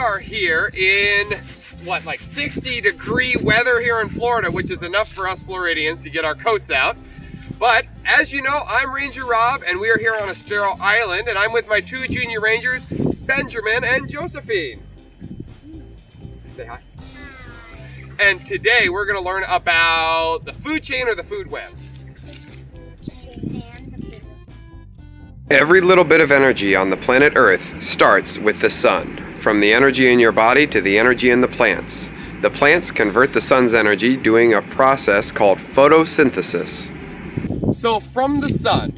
are here in, what, like 60-degree weather here in Florida, which is enough for us Floridians to get our coats out. But as you know, I'm Ranger Rob, and we are here on a sterile island, and I'm with my two junior rangers, Benjamin and Josephine. Say hi. And today we're going to learn about the food chain or the food web. Every little bit of energy on the planet Earth starts with the sun. From the energy in your body to the energy in the plants. The plants convert the sun's energy doing a process called photosynthesis. So from the sun,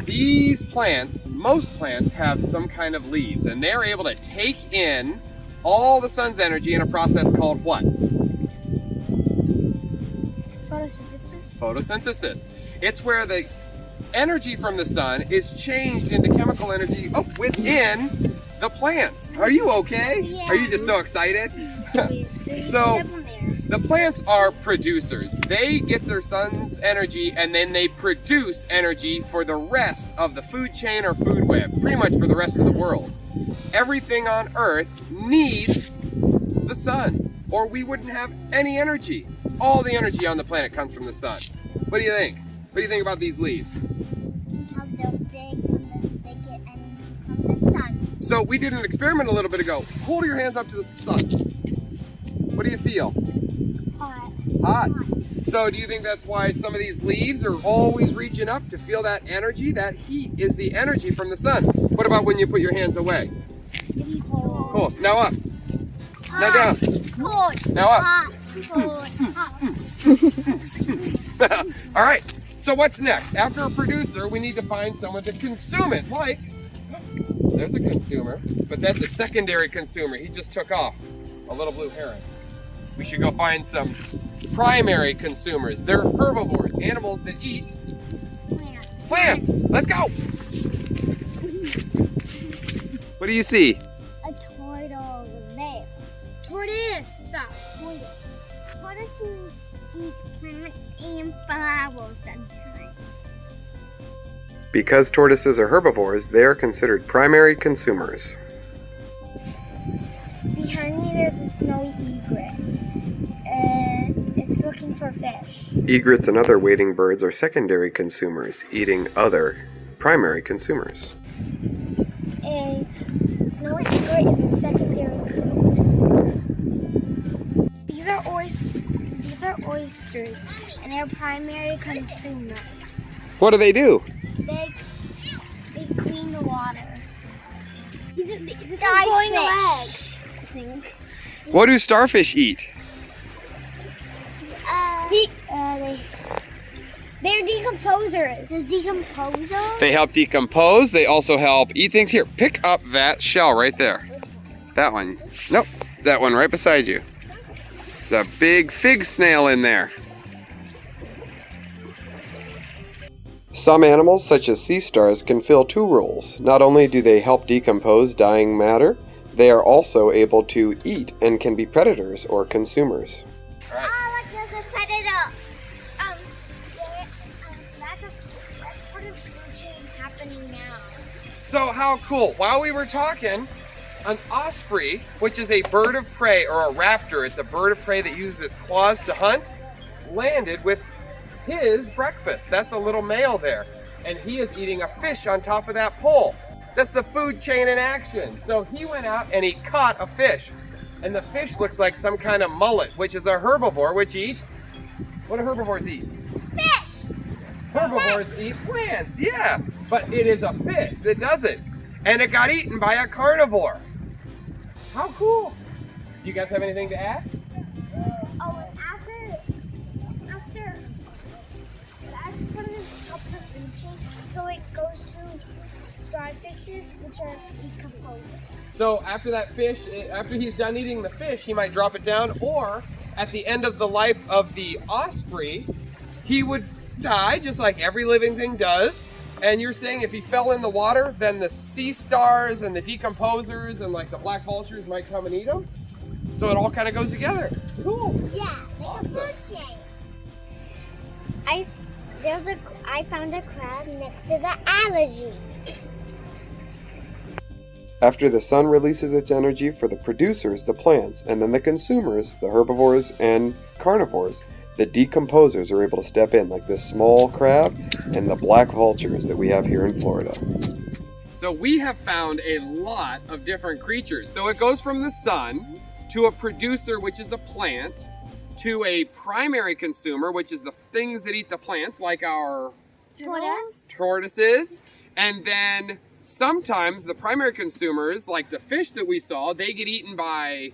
these plants, most plants have some kind of leaves, and they're able to take in all the sun's energy in a process called what? Photosynthesis. Photosynthesis. It's where the energy from the sun is changed into chemical energy within the plants. Are you okay? Yeah. Are you just so excited? So the plants are producers. They get their sun's energy and then they produce energy for the rest of the food chain or food web, pretty much for the rest of the world. Everything on Earth needs the sun, or we wouldn't have any energy. All the energy on the planet comes from the sun. What do you think? What do you think about these leaves? How they're big and they get energy from the sun. So we did an experiment a little bit ago. Hold your hands up to the sun. What do you feel? Hot. Hot. So do you think that's why some of these leaves are always reaching up to feel that energy? That heat is the energy from the sun. What about when you put your hands away? It's cold. Cool. Now up. Now down. Cold. Now up. Hot. Cold. Hot. All right. So what's next? After a producer, we need to find someone to consume it. Like, there's a consumer, but that's a secondary consumer. He just took off. A little blue heron. We should go find some primary consumers. They're herbivores, animals that eat plants. Let's go. What do you see? A turtle there. Tortoise. Tortoises eat plants and flowers sometimes. Because tortoises are herbivores, they are considered primary consumers. Behind me there's a snowy egret. It's looking for fish. Egrets and other wading birds are secondary consumers, eating other primary consumers. A snowy egret is a secondary consumer. These are oysters, and they're primary consumers. What do? They clean the water. This is going away, I think. What do starfish eat? They're decomposers. Decomposers? They help decompose. They also help eat things. Here, pick up that shell right there. That one. Nope, that one right beside you. There's a big fig snail in there. Some animals, such as sea stars, can fill two roles. Not only do they help decompose dying matter, they are also able to eat and can be predators or consumers. Right. Oh, look, there's a predator. That's part of the food chain happening now. So how cool. While we were talking, an osprey, which is a bird of prey, or a raptor, it's a bird of prey that uses its claws to hunt, landed with his breakfast. That's a little male there. And he is eating a fish on top of that pole. That's the food chain in action. So he went out and he caught a fish. And the fish looks like some kind of mullet, which is a herbivore, which eats... What do herbivores eat? Fish! Herbivores eat plants, yeah. But it is a fish that does it. And it got eaten by a carnivore. How cool. Do you guys have anything to add? Oh, and after that's part of the top of the food chain, so it goes to starfishes, which are decomposers. So after that fish, after he's done eating the fish, he might drop it down, or at the end of the life of the osprey, he would die just like every living thing does. And you're saying if he fell in the water, then the sea stars and the decomposers and like the black vultures might come and eat him? So it all kind of goes together. Cool. Yeah, like a food chain. I found a crab next to the allergy. After the sun releases its energy for the producers, the plants, and then the consumers, the herbivores and carnivores, the decomposers are able to step in, like this small crab and the black vultures that we have here in Florida. So we have found a lot of different creatures. So it goes from the sun to a producer, which is a plant, to a primary consumer, which is the things that eat the plants, like our tortoises. And then sometimes the primary consumers, like the fish that we saw, they get eaten by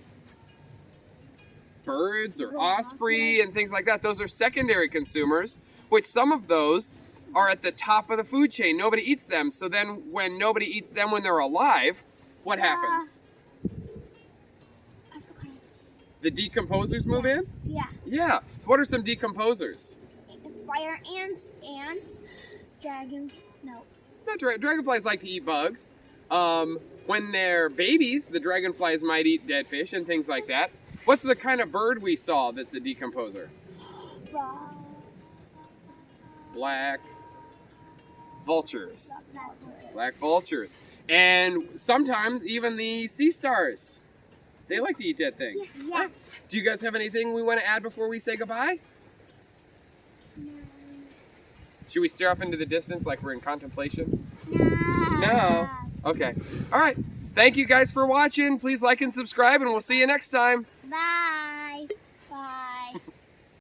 birds or osprey and things like that. Those are secondary consumers, which some of those are at the top of the food chain. Nobody eats them. So then when nobody eats them when they're alive, what happens? The decomposers move in? Yeah. Yeah. What are some decomposers? Fire ants, dragons. No. Not dragonflies like to eat bugs. When they're babies, the dragonflies might eat dead fish and things like that. What's the kind of bird we saw that's a decomposer? Black vultures. Black vultures. And sometimes even the sea stars. They like to eat dead things. Yeah. Do you guys have anything we want to add before we say goodbye? No. Should we stare off into the distance like we're in contemplation? No. No. Okay. All right. Thank you guys for watching. Please like and subscribe, and we'll see you next time. Bye.